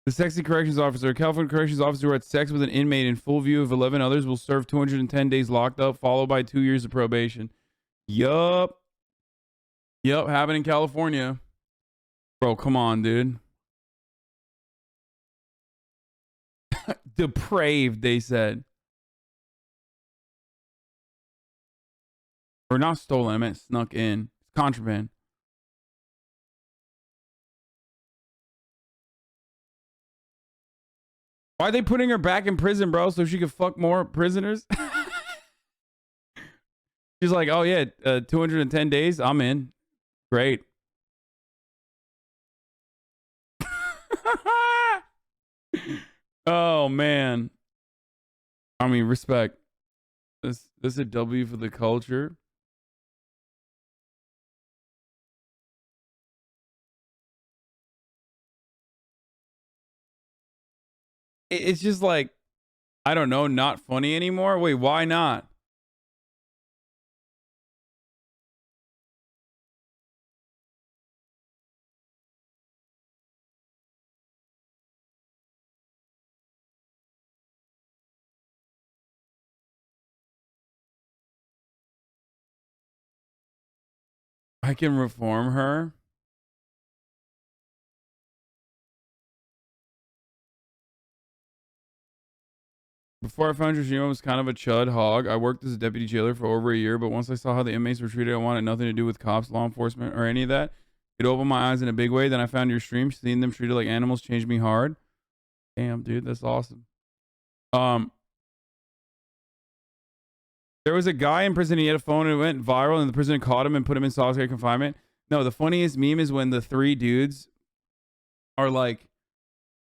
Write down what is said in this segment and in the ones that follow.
The sexy corrections officer, a California corrections officer who had sex with an inmate in full view of 11 others will serve 210 days locked up, followed by 2 years of probation. Yup. Yup, happened in California. Bro, come on, dude. Depraved, they said. Or not stolen, I meant snuck in. It's contraband. Why are they putting her back in prison, bro? So she could fuck more prisoners? She's like, oh yeah, 210 days, I'm in. Great. Oh man. I mean, respect. This is a W for the culture. It's just like, I don't know, not funny anymore. Wait, why not? I can reform her. Before I found Yoshima was kind of a chud hog. I worked as a deputy jailer for over a year, but once I saw how the inmates were treated, I wanted nothing to do with cops, law enforcement, or any of that. It opened my eyes in a big way. Then I found your stream. Seeing them treated like animals changed me hard. Damn, dude, that's awesome. There was a guy in prison. He had a phone and it went viral, and the prison caught him and put him in solitary confinement. No, the funniest meme is when the 3 dudes are like,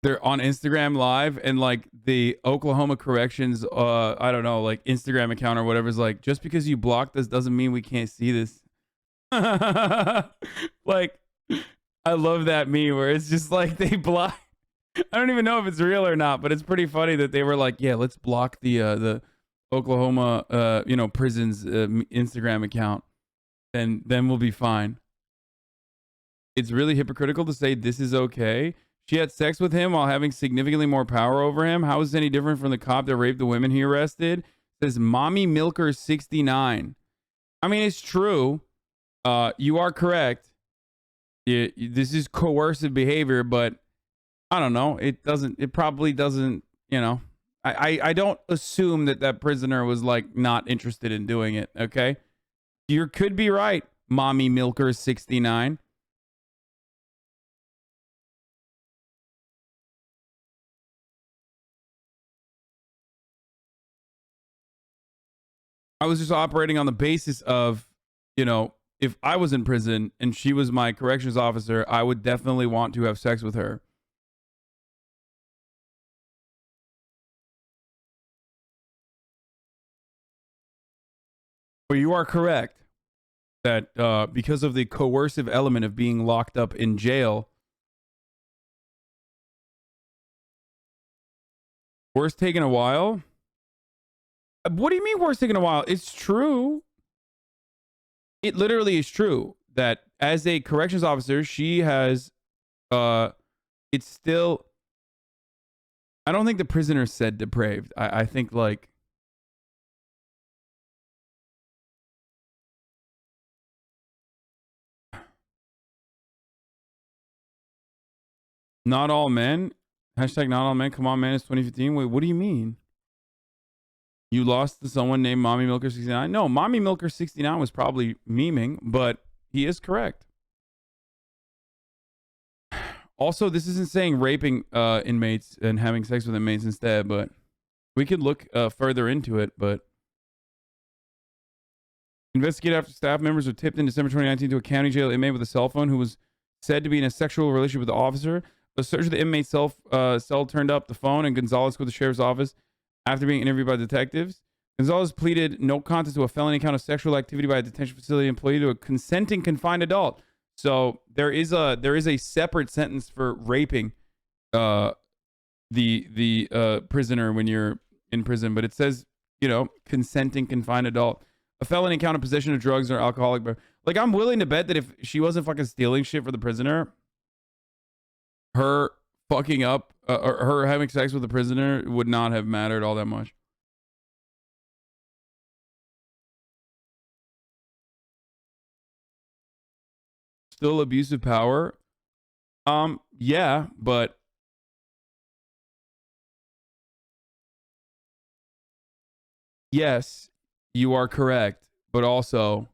they're on Instagram live, and like the Oklahoma Corrections, I don't know, like Instagram account or whatever is like, just because you blocked this doesn't mean we can't see this. Like, I love that meme where it's just like they block. I don't even know if it's real or not, but it's pretty funny that they were like, yeah, let's block the Oklahoma, prison's Instagram account, and then we'll be fine. It's really hypocritical to say this is okay. She had sex with him while having significantly more power over him. How is this any different from the cop that raped the women he arrested? It says Mommy Milker 69. I mean, it's true. You are correct. This is coercive behavior, but I don't know. It probably doesn't, I don't assume that prisoner was like not interested in doing it. Okay. You could be right. Mommy Milker 69. I was just operating on the basis of, if I was in prison and she was my corrections officer, I would definitely want to have sex with her. But you are correct that because of the coercive element of being locked up in jail, worst taking a while. What do you mean worst taking a while? It's true. It literally is true that as a corrections officer, she has, it's still, I don't think the prisoner said depraved. I think like, not all men. Hashtag not all men. Come on, man. It's 2015. Wait, what do you mean? You lost to someone named Mommy Milker 69? No, Mommy Milker 69 was probably memeing, but he is correct. Also, this isn't saying raping inmates and having sex with inmates instead, but we could look further into it. But investigated after staff members were tipped in December 2019 to a county jail inmate with a cell phone who was said to be in a sexual relationship with the officer. A search of the inmate's cell turned up the phone, and Gonzalez called the sheriff's office after being interviewed by detectives. Gonzalez pleaded no contest to a felony count of sexual activity by a detention facility employee to a consenting confined adult. So there is a separate sentence for raping the prisoner when you're in prison, but it says, consenting confined adult. A felony count of possession of drugs or alcoholic. Like, I'm willing to bet that if she wasn't fucking stealing shit for the prisoner, her fucking up or her having sex with a prisoner would not have mattered all that much. Still abusive power? Yeah, but yes, you are correct. But also,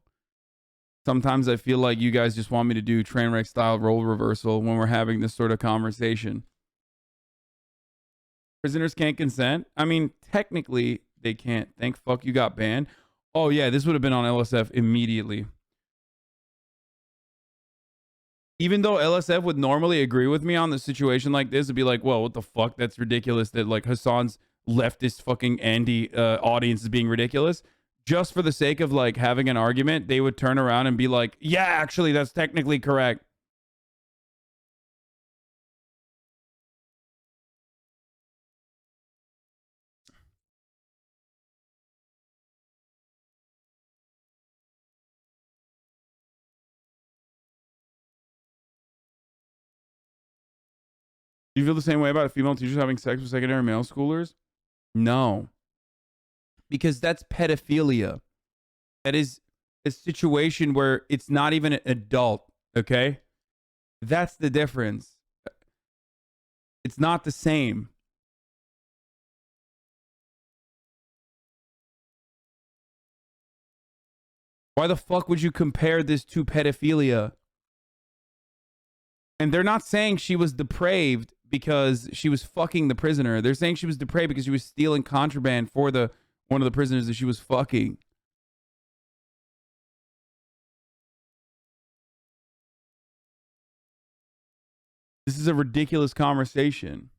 sometimes I feel like you guys just want me to do train wreck style role reversal when we're having this sort of conversation. Prisoners can't consent? I mean, technically, they can't. Thank fuck you got banned. Oh, yeah, this would have been on LSF immediately. Even though LSF would normally agree with me on the situation like this, it'd be like, well, what the fuck? That's ridiculous that like Hasan's leftist fucking Andy audience is being ridiculous. Just for the sake of like having an argument, they would turn around and be like, yeah, actually, that's technically correct. Do you feel the same way about female teachers having sex with secondary male schoolers? No. Because that's pedophilia. That is a situation where it's not even an adult, okay? That's the difference. It's not the same. Why the fuck would you compare this to pedophilia? And they're not saying she was depraved because she was fucking the prisoner. They're saying she was depraved because she was stealing contraband for the one of the prisoners that she was fucking. This is a ridiculous conversation.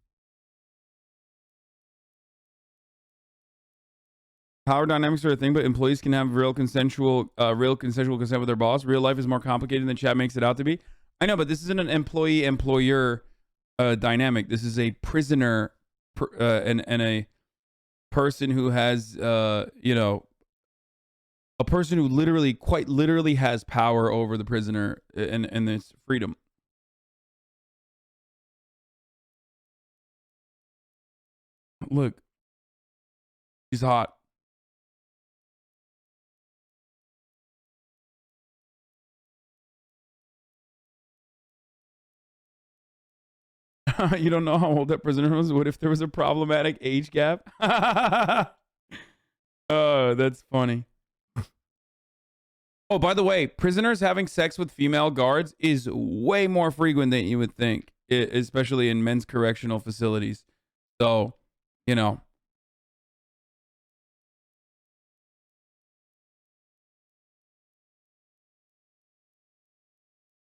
Power dynamics are a thing, but employees can have real consensual consent with their boss. Real life is more complicated than chat makes it out to be. I know, but this isn't an employee-employer dynamic. This is a prisoner and a person who has, you know, a person who literally, quite literally has power over the prisoner and this freedom. Look, she's hot. You don't know how old that prisoner was? What if there was a problematic age gap? Oh, that's funny. Oh, by the way, prisoners having sex with female guards is way more frequent than you would think, especially in men's correctional facilities. So, you know.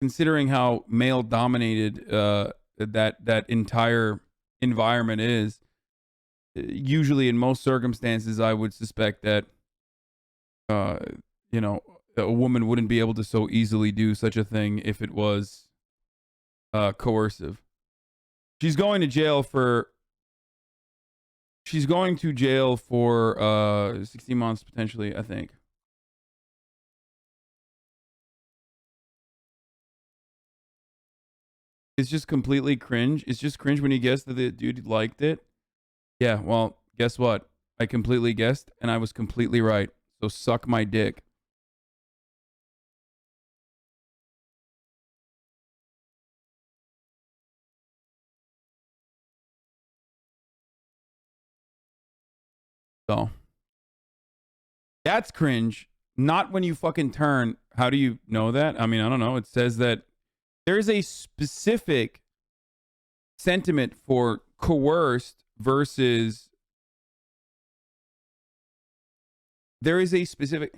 Considering how male dominated that entire environment is, usually in most circumstances, I would suspect that, you know, a woman wouldn't be able to so easily do such a thing if it was coercive. She's going to jail for 16 months potentially, I think. It's just completely cringe. It's just cringe when you guess that the dude liked it. Yeah, well, guess what? I completely guessed and I was completely right. So suck my dick. So that's cringe. Not when you fucking turn. How do you know that? I mean, I don't know. It says that there's a specific sentiment for coerced versus there is a specific.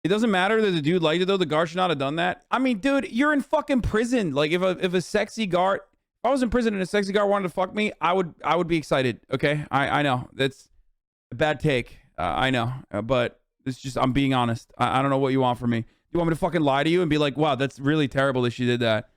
It doesn't matter that the dude liked it though. The guard should not have done that. I mean, dude, you're in fucking prison. Like if a sexy guard, if I was in prison and a sexy guard wanted to fuck me, I would be excited. Okay, I know that's a bad take. I know, but it's just I'm being honest. I don't know what you want from me. You want me to fucking lie to you and be like, wow, that's really terrible that she did that?